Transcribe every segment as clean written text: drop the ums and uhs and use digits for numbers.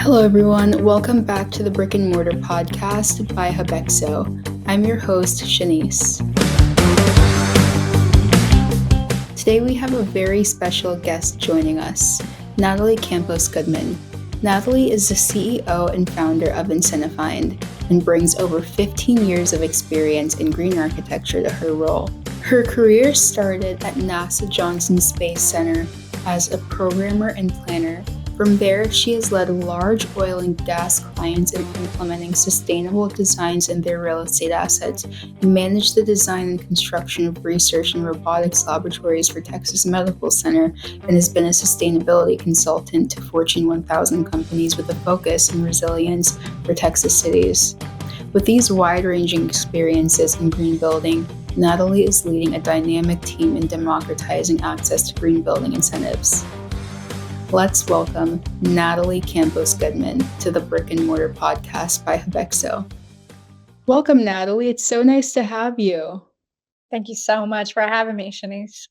Hello, everyone. Welcome back to the Brick and Mortar podcast by Hubexo. I'm your host, Shanice. Today, we have a very special guest joining us, Natalie Campos-Goodman. Natalie is the CEO and founder of IncentiFind and brings over 15 years of experience in green architecture to her role. Her career started at NASA Johnson Space Center as a programmer and planner. From there, she has led large oil and gas clients in implementing sustainable designs in their real estate assets and managed the design and construction of research and robotics laboratories for Texas Medical Center and has been a sustainability consultant to Fortune 1000 companies with a focus on resilience for Texas cities. With these wide-ranging experiences in green building, Natalie is leading a dynamic team in democratizing access to green building incentives. Let's welcome Natalie Campos-Goodman to the Brick and Mortar podcast by Hubexo. Welcome, Natalie. It's so nice to have you. Thank you so much for having me, Shanice.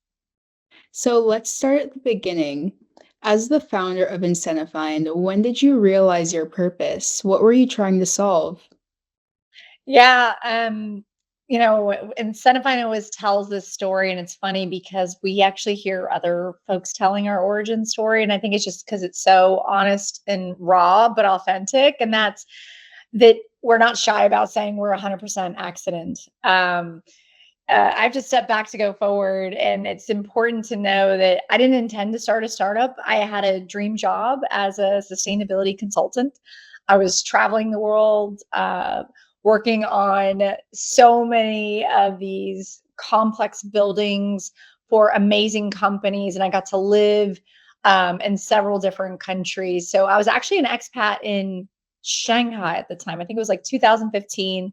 So let's start at the beginning. As the founder of IncentiFind, when did you realize your purpose? What were you trying to solve? Yeah, IncentiFind always tells this story, and it's funny because we actually hear other folks telling our origin story, and I think it's just because it's so honest and raw, but authentic, and that's that we're not shy about saying we're 100% accident. I have to step back to go forward, and it's important to know that I didn't intend to start a startup. I had a dream job as a sustainability consultant. I was traveling the world, working on so many of these complex buildings for amazing companies, and I got to live in several different countries. So I was actually an expat in Shanghai at the time. I think it was like 2015.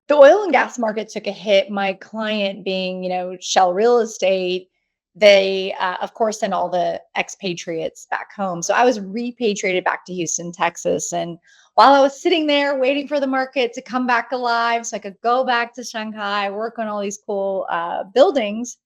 The oil and gas market took a hit. My client being, Shell Real Estate, they, of course, sent all the expatriates back home. So I was repatriated back to Houston, Texas. And while I was sitting there waiting for the market to come back alive so I could go back to Shanghai, work on all these cool buildings,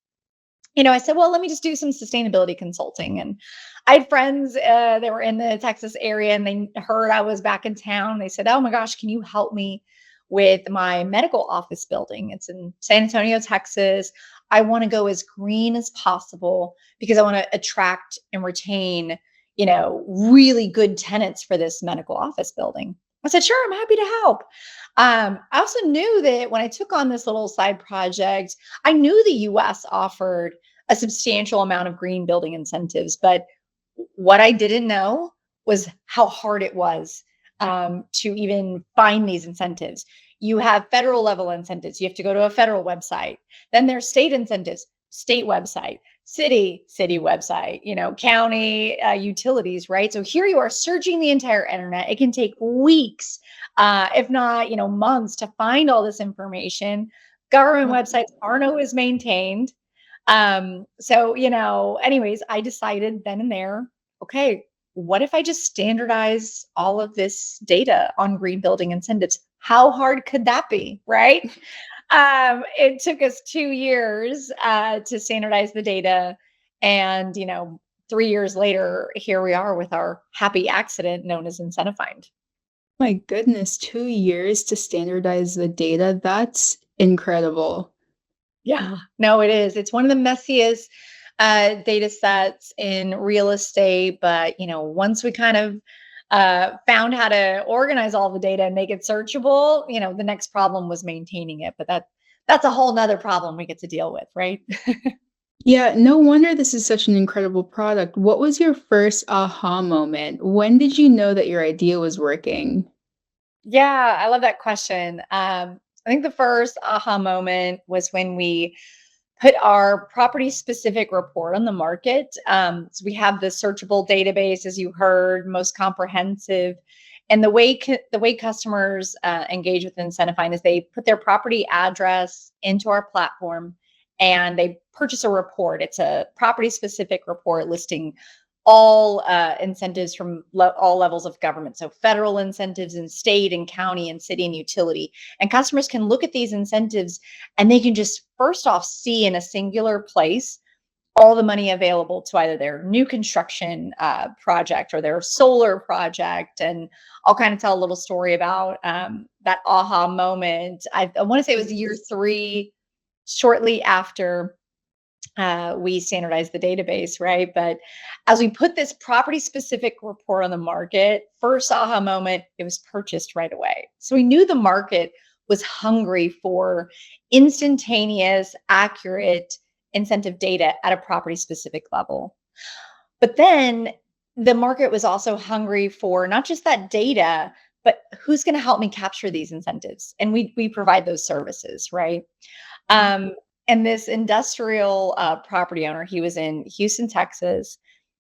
I said, well, let me just do some sustainability consulting. And I had friends that were in the Texas area, and they heard I was back in town. They said, oh my gosh, can you help me with my medical office building? It's in San Antonio, Texas. I want to go as green as possible because I want to attract and retain, really good tenants for this medical office building. I said, sure, I'm happy to help. I also knew that when I took on this little side project, I knew the US offered a substantial amount of green building incentives, but what I didn't know was how hard it was to even find these incentives. You have federal level incentives. You have to go to a federal website. Then there's state incentives, state website, city website, county utilities, right? So here you are searching the entire internet. It can take weeks, if not, months to find all this information. Government websites aren't always maintained. Anyways, I decided then and there, okay, what if I just standardize all of this data on green building incentives? How hard could that be, right? It took us 2 years to standardize the data. And, 3 years later, here we are with our happy accident known as IncentiFind. My goodness, 2 years to standardize the data. That's incredible. Yeah, no, it is. It's one of the messiest data sets in real estate. But, once we kind of found how to organize all the data and make it searchable, the next problem was maintaining it. But that's a whole nother problem we get to deal with, right? Yeah, no wonder this is such an incredible product. What was your first aha moment? When did you know that your idea was working? Yeah, I love that question. I think the first aha moment was when we put our property specific report on the market. So we have the searchable database, as you heard, most comprehensive. And the way customers engage with IncentiFind is they put their property address into our platform and they purchase a report. It's a property specific report listing all incentives from all levels of government. So federal incentives and state and county and city and utility. And customers can look at these incentives and they can just first off see in a singular place all the money available to either their new construction project or their solar project. And I'll kind of tell a little story about that aha moment. I want to say it was year 3, shortly after we standardized the database, right? But as we put this property specific report on the market, first aha moment, it was purchased right away. So we knew the market was hungry for instantaneous, accurate incentive data at a property specific level. But then the market was also hungry for not just that data, but who's going to help me capture these incentives? And we provide those services, right? Um, and this industrial property owner, he was in Houston, Texas.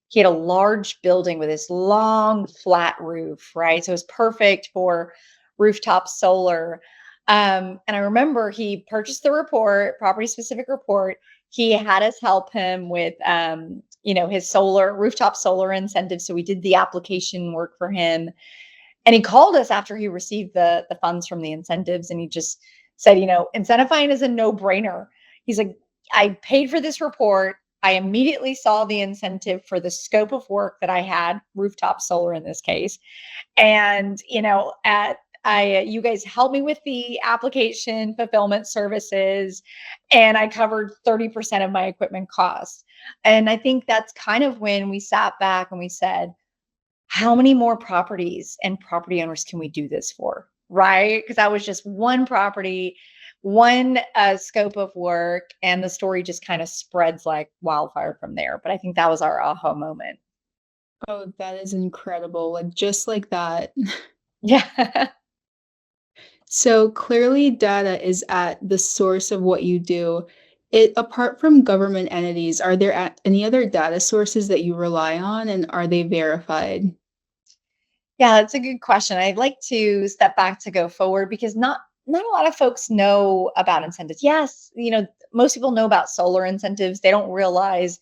He had a large building with this long flat roof, right? So it was perfect for rooftop solar. And I remember he purchased the report, property specific report. He had us help him with, his solar rooftop solar incentive. So we did the application work for him. And he called us after he received the funds from the incentives, and he just said, IncentiFind is a no-brainer. He's like, I paid for this report. I immediately saw the incentive for the scope of work that I had, rooftop solar in this case. And, you guys helped me with the application fulfillment services, and I covered 30% of my equipment costs. And I think that's kind of when we sat back and we said, how many more properties and property owners can we do this for? Right? Because that was just one property, one scope of work, and the story just kind of spreads like wildfire from there. But I think that was our aha moment. Oh, that is incredible. Like just like that. Yeah. So clearly data is at the source of what you do. It apart from government entities, are there any other data sources that you rely on and are they verified? Yeah, that's a good question. I'd like to step back to go forward because not a lot of folks know about incentives. Yes, most people know about solar incentives. They don't realize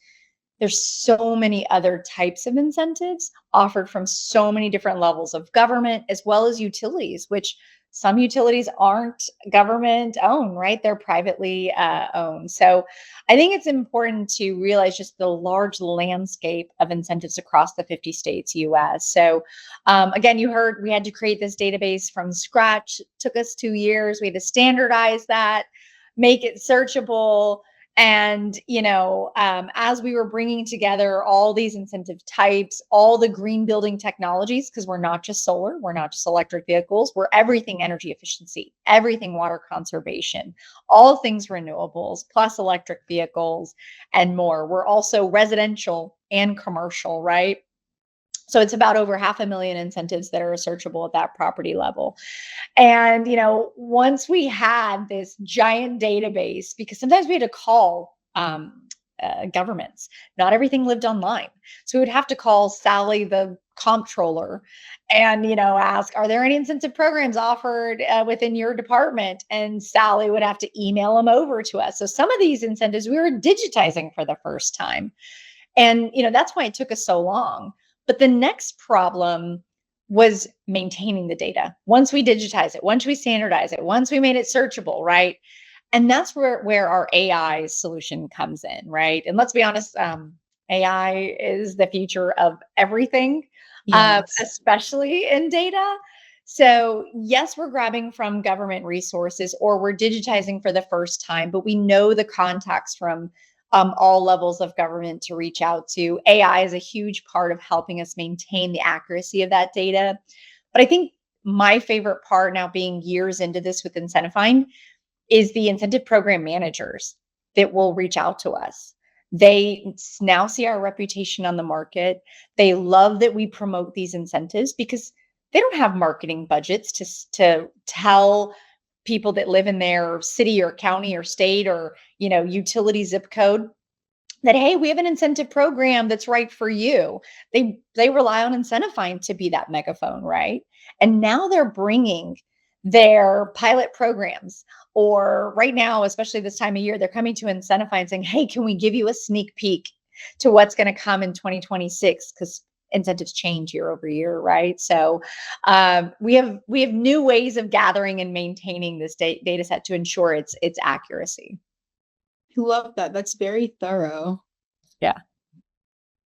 there's so many other types of incentives offered from so many different levels of government as well as utilities, which some utilities aren't government owned, right? They're privately owned. So I think it's important to realize just the large landscape of incentives across the 50 states US. So again, you heard we had to create this database from scratch. It took us 2 years. We had to standardize that, make it searchable. And, as we were bringing together all these incentive types, all the green building technologies, because we're not just solar, we're not just electric vehicles, we're everything energy efficiency, everything water conservation, all things renewables, plus electric vehicles and more. We're also residential and commercial, right? So it's about over 500,000 incentives that are searchable at that property level. And, once we had this giant database, because sometimes we had to call governments, not everything lived online. So we would have to call Sally, the comptroller, and, ask, are there any incentive programs offered within your department? And Sally would have to email them over to us. So some of these incentives we were digitizing for the first time. And, that's why it took us so long. But the next problem was maintaining the data. Once we digitize it, once we standardize it, once we made it searchable, right? And that's where our AI solution comes in, right? And let's be honest, AI is the future of everything, Yes. especially in data. So yes, we're grabbing from government resources or we're digitizing for the first time, but we know the contacts from all levels of government to reach out to. AI is a huge part of helping us maintain the accuracy of that data. But I think my favorite part now, being years into this with IncentiFind, is the incentive program managers that will reach out to us. They now see our reputation on the market. They love that we promote these incentives because they don't have marketing budgets to tell people that live in their city or county or state or utility zip code that, hey, we have an incentive program that's right for you. They rely on IncentiFind to be that megaphone, right? And now they're bringing their pilot programs, or right now, especially this time of year, they're coming to IncentiFind saying, hey, can we give you a sneak peek to what's going to come in 2026? Because incentives change year over year, right? So we have new ways of gathering and maintaining this data set to ensure its accuracy. I love that. That's very thorough. Yeah.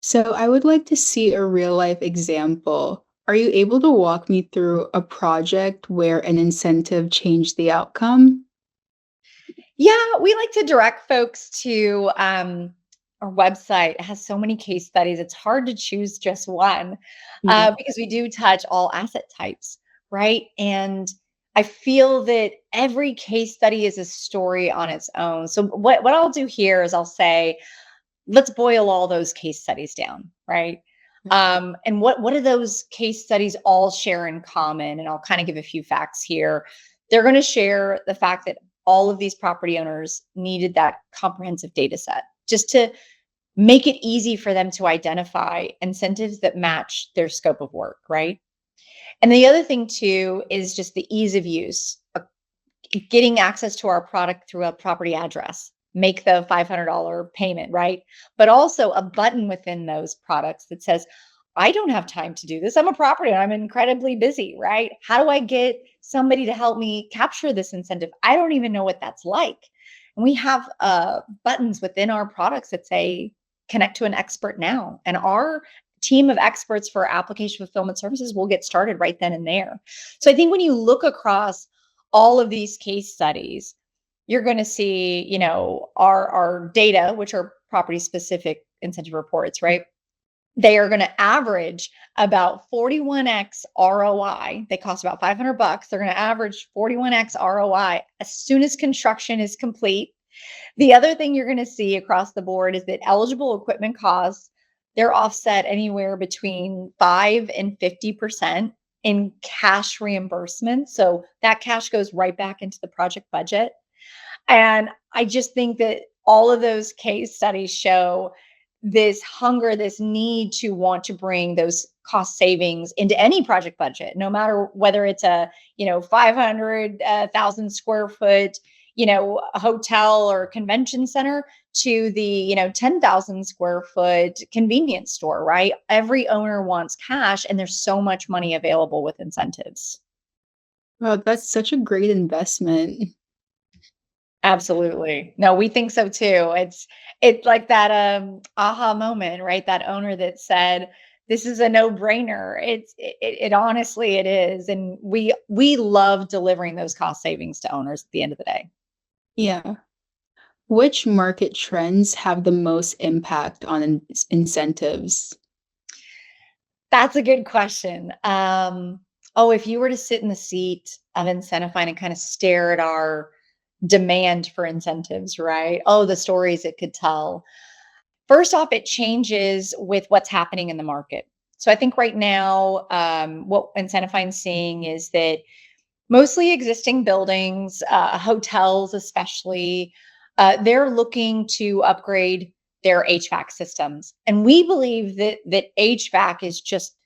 So I would like to see a real life example. Are you able to walk me through a project where an incentive changed the outcome? Yeah, we like to direct folks to our website. It has so many case studies. It's hard to choose just one Yeah. because we do touch all asset types, right? And I feel that every case study is a story on its own. So what I'll do here is I'll say, let's boil all those case studies down, right? And what do those case studies all share in common? And I'll kind of give a few facts here. They're going to share the fact that all of these property owners needed that comprehensive data set just to make it easy for them to identify incentives that match their scope of work, right? And the other thing too is just the ease of use, getting access to our product through a property address, make the $500 payment, right? But also a button within those products that says, I don't have time to do this. I'm a property owner. I'm incredibly busy, right? How do I get somebody to help me capture this incentive? I don't even know what that's like. And we have buttons within our products that say, connect to an expert now. And our team of experts for application fulfillment services will get started right then and there. So I think when you look across all of these case studies, you're going to see, our data, which are property specific incentive reports, right? They are going to average about 41x ROI. They cost about $500. They're going to average 41x ROI as soon as construction is complete. The other thing you're going to see across the board is that eligible equipment costs, they're offset anywhere between 5 and 50% in cash reimbursement. So that cash goes right back into the project budget. And I just think that all of those case studies show this hunger, this need to want to bring those cost savings into any project budget, no matter whether it's a 500,000 square foot, a hotel or convention center to the 10,000 square foot convenience store, right? Every owner wants cash, and there's so much money available with incentives. Wow, that's such a great investment. Absolutely. No, we think so too. It's like that aha moment, right? That owner that said, this is a no-brainer. It honestly it is. And we love delivering those cost savings to owners at the end of the day. Yeah. Which market trends have the most impact on incentives? That's a good question. If you were to sit in the seat of IncentiFind and kind of stare at our demand for incentives, right? Oh, the stories it could tell. First off, it changes with what's happening in the market. So I think right now, what IncentiFind's seeing is that mostly existing buildings, hotels especially, they're looking to upgrade their HVAC systems. And we believe that HVAC is just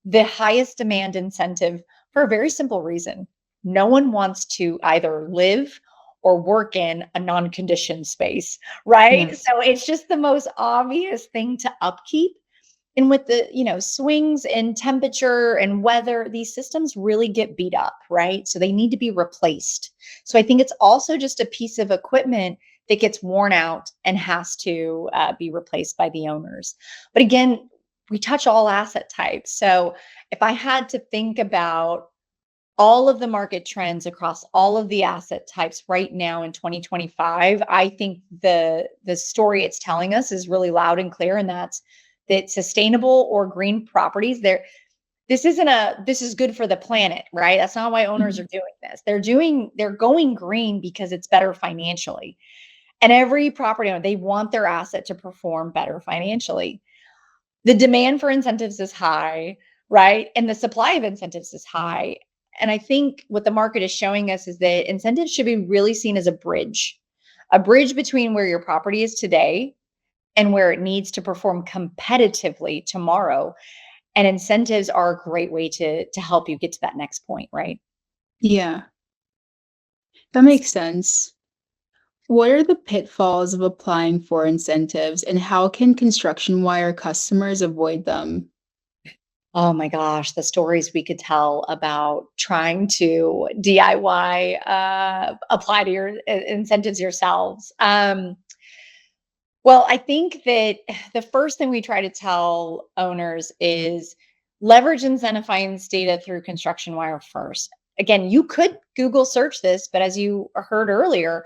the highest demand incentive for a very simple reason. No one wants to either live or work in a non-conditioned space, Yeah. right? So it's just the most obvious thing to upkeep. And with the, swings in temperature and weather, these systems really get beat up, right? So they need to be replaced. So I think it's also just a piece of equipment that gets worn out and has to be replaced by the owners. But again, we touch all asset types. So if I had to think about all of the market trends across all of the asset types right now in 2025, I think the story it's telling us is really loud and clear, and that's that sustainable or green properties, this is good for the planet, right? That's not why owners Mhm. are doing this. They're going green because it's better financially. And every property owner, they want their asset to perform better financially. The demand for incentives is high, right? And the supply of incentives is high. And I think what the market is showing us is that incentives should be really seen as a bridge between where your property is today and where it needs to perform competitively tomorrow. And incentives are a great way to help you get to that next point, right? Yeah, that makes sense. What are the pitfalls of applying for incentives, and how can Construction Wire customers avoid them? Oh my gosh, the stories we could tell about trying to DIY, apply to your incentives yourselves. Well, I think that the first thing we try to tell owners is leverage IncentiFind's data through ConstructionWire first. Again, you could Google search this, but as you heard earlier,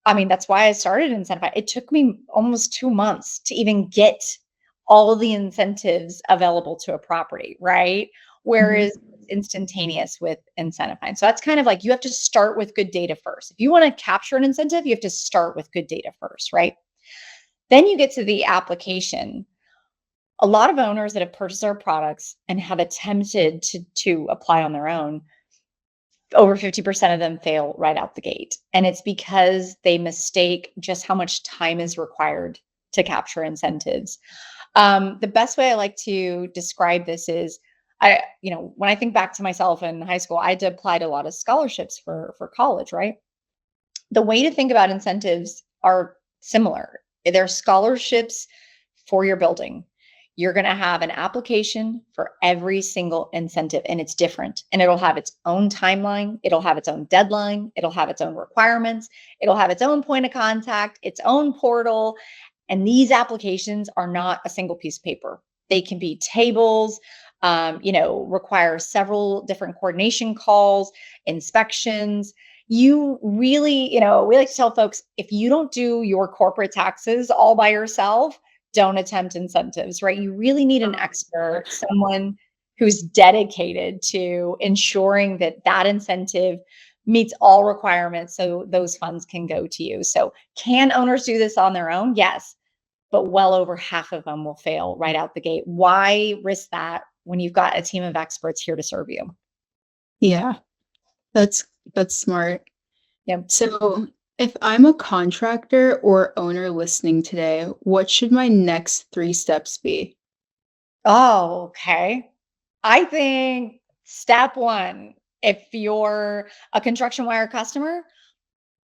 I mean, that's why I started IncentiFind. It took me almost 2 months to even get all of the incentives available to a property, right? Mhm. Whereas it's instantaneous with IncentiFind. So that's kind of like you have to start with good data first. If you want to capture an incentive, you have to start with good data first, right? Then you get to the application. A lot of owners that have purchased our products and have attempted to apply on their own, over 50% of them fail right out the gate. And it's because they mistake just how much time is required to capture incentives. The best way I like to describe this is when I think back to myself in high school, I had to apply to a lot of scholarships for college, right? The way to think about incentives are similar. They're scholarships for your building. You're going to have an application for every single incentive, and it's different. And it'll have its own timeline, it'll have its own deadline, it'll have its own requirements, it'll have its own point of contact, its own portal. And these applications are not a single piece of paper. They can be tables, require several different coordination calls, inspections. You really, we like to tell folks, if you don't do your corporate taxes all by yourself, don't attempt incentives, right? You really need an expert, someone who's dedicated to ensuring that that incentive meets all requirements so those funds can go to you. So can owners do this on their own? Yes, but well over half of them will fail right out the gate. Why risk that when you've got a team of experts here to serve you? Yeah, that's that's smart. Yep. So, if I'm a contractor or owner listening today, what should my next 3 steps be? Oh, okay. I think step one, if you're a construction wire customer,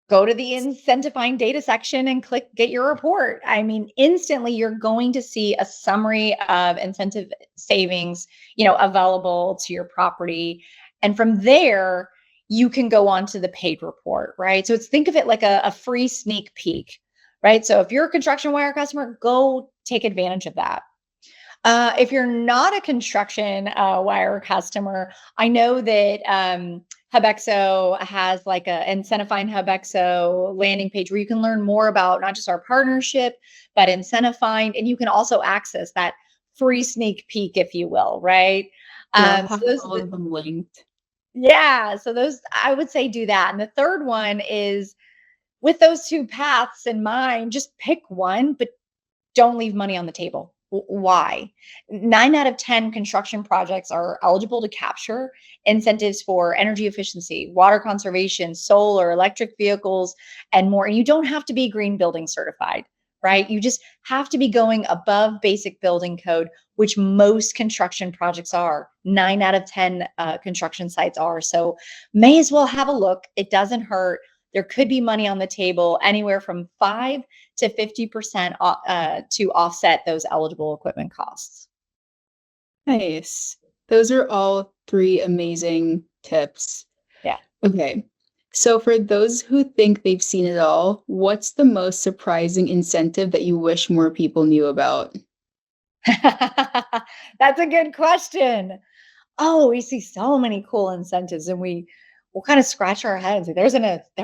go to the IncentiFind data section and click get your report. I mean, instantly you're going to see a summary of incentive savings, available to your property. And from there, you can go on to the paid report, right? So think of it like a free sneak peek, right? So if you're a construction wire customer, go take advantage of that. If you're not a construction wire customer, I know that Hubexo has like a IncentiFind Hubexo landing page where you can learn more about not just our partnership, but IncentiFind, and you can also access that free sneak peek, if you will, right? Yeah, I'll So have those, all of them linked. yeah, so those I would say do that. And the third one is with those two paths in mind, just pick one, but don't leave money on the table. Why? 9 out of 10 construction projects are eligible to capture incentives for energy efficiency, water conservation, solar, electric vehicles, and more. And you don't have to be green building certified, right? You just have to be going above basic building code, which most construction projects are. 9 out of 10 construction sites are. So may as well have a look. It doesn't hurt. There could be money on the table, anywhere from 5 to 50% to offset those eligible equipment costs. Nice. Those are all 3 amazing tips. Yeah. Okay. So for those who think they've seen it all, what's the most surprising incentive that you wish more people knew about? That's a good question. Oh, we see so many cool incentives and we'll kind of scratch our heads. Like, there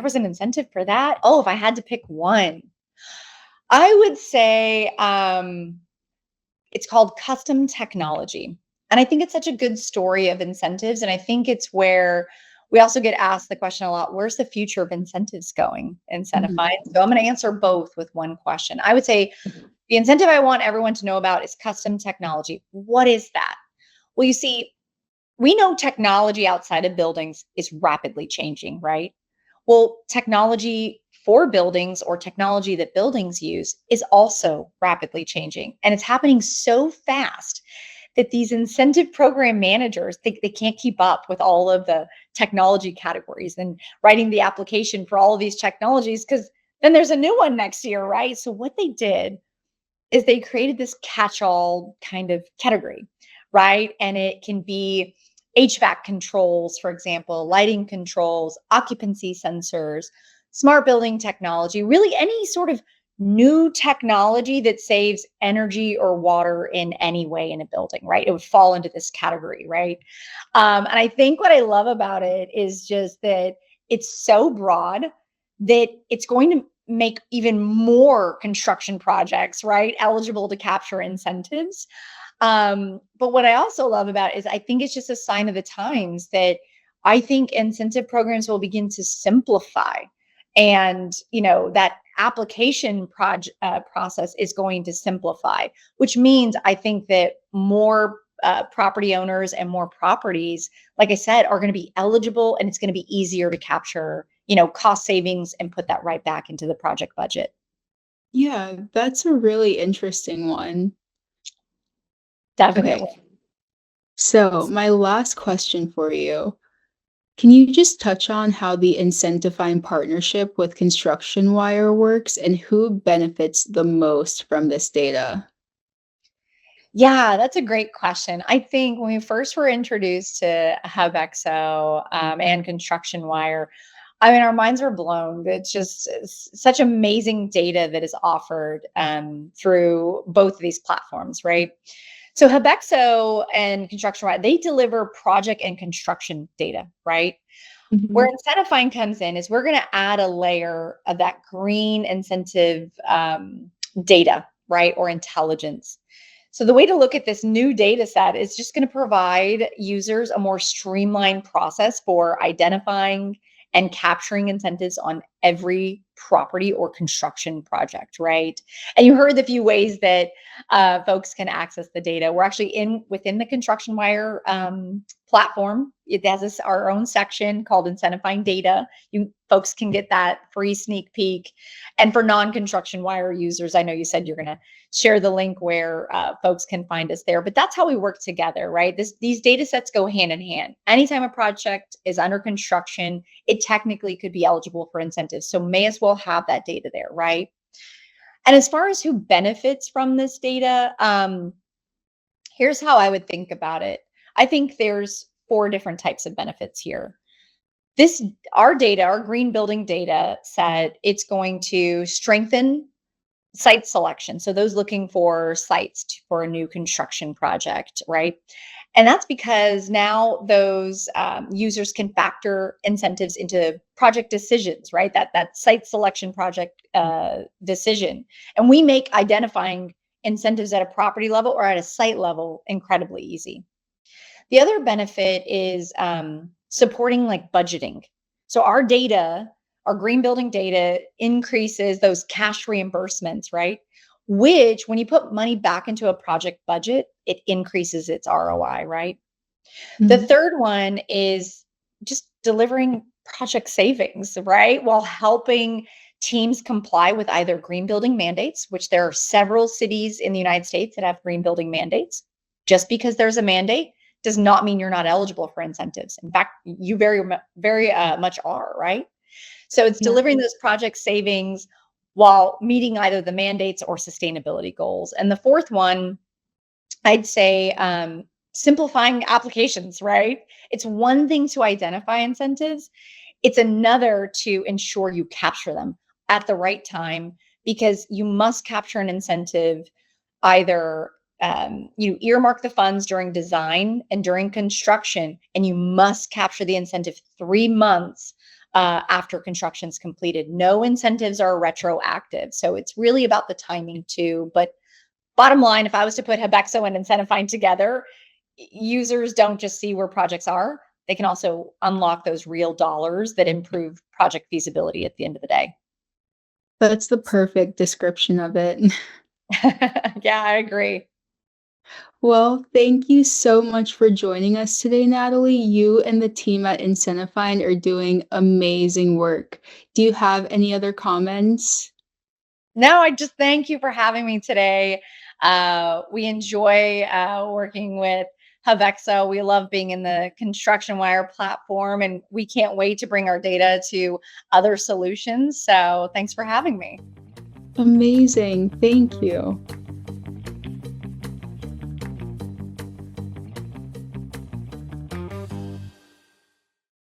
was an incentive for that. Oh, if I had to pick one, I would say it's called custom technology. And I think it's such a good story of incentives. And I think it's where we also get asked the question a lot, where's the future of incentives going? Mhm. Incentivize. So I'm going to answer both with one question. I would say the incentive I want everyone to know about is custom technology. What is that? Well, you see, we know technology outside of buildings is rapidly changing, right? Well, technology for buildings or technology that buildings use is also rapidly changing. And it's happening so fast that these incentive program managers think they can't keep up with all of the technology categories and writing the application for all of these technologies because then there's a new one next year, right? So what they did is they created this catch-all kind of category, right? And it can be HVAC controls, for example, lighting controls, occupancy sensors, smart building technology, really any sort of new technology that saves energy or water in any way in a building, right? It would fall into this category, right? And I think what I love about it is just that it's so broad that it's going to make even more construction projects, right, eligible to capture incentives. But what I also love about it is I think it's just a sign of the times that I think incentive programs will begin to simplify, and that application process is going to simplify, which means I think that more property owners and more properties, like I said, are going to be eligible, and it's going to be easier to capture cost savings and put that right back into the project budget. Yeah, that's a really interesting one. Definitely. Okay, so my last question for you. Can you just touch on how the IncentiFind partnership with ConstructionWire works and who benefits the most from this data? Yeah, that's a great question. I think when we first were introduced to Hubexo and Construction Wire, I mean, our minds were blown. It's such amazing data that is offered through both of these platforms, right? So Hubexo and Construction Wire, they deliver project and construction data, right? Where Mhm. IncentiFind comes in is we're going to add a layer of that green incentive data, right, or intelligence. So the way to look at this new data set is just going to provide users a more streamlined process for identifying and capturing incentives on every property or construction project, right? And you heard the few ways that folks can access the data. We're actually within the ConstructionWire platform. It has our own section called IncentiFind Data. You folks can get that free sneak peek. And for non-construction wire users, I know you said you're going to share the link where folks can find us there. But that's how we work together, right? These data sets go hand in hand. Anytime a project is under construction, it technically could be eligible for incentives. So may as well have that data there, right? And as far as who benefits from this data, here's how I would think about it. I think there's four different types of benefits here. This, our data, our green building data set, it's going to strengthen site selection. So those looking for sites for a new construction project, right? And that's because now those users can factor incentives into project decisions, right? That site selection project decision, and we make identifying incentives at a property level or at a site level incredibly easy. The other benefit is supporting like budgeting. So our data, our green building data increases those cash reimbursements, right? Which, when you put money back into a project budget, it increases its ROI, right? The Mhm. third one is just delivering project savings, right? While helping teams comply with either green building mandates, which there are several cities in the United States that have green building mandates. Just because there's a mandate does not mean you're not eligible for incentives. In fact, you very much are, right? So it's Yeah. delivering those project savings while meeting either the mandates or sustainability goals. And the fourth one, I'd say simplifying applications, right? It's one thing to identify incentives, it's another to ensure you capture them at the right time, because you must capture an incentive either you earmark the funds during design and during construction, and you must capture the incentive 3 months after construction's completed. No incentives are retroactive. So it's really about the timing too. But bottom line, if I was to put Hubexo and IncentiFind together, users don't just see where projects are, they can also unlock those real dollars that improve project feasibility at the end of the day. That's the perfect description of it. Yeah, I agree. Well, thank you so much for joining us today, Natalie. You and the team at IncentiFind are doing amazing work. Do you have any other comments? No, I just thank you for having me today. We enjoy working with Hubexo. We love being in the Construction Wire platform, and we can't wait to bring our data to other solutions. So thanks for having me. Amazing. Thank you.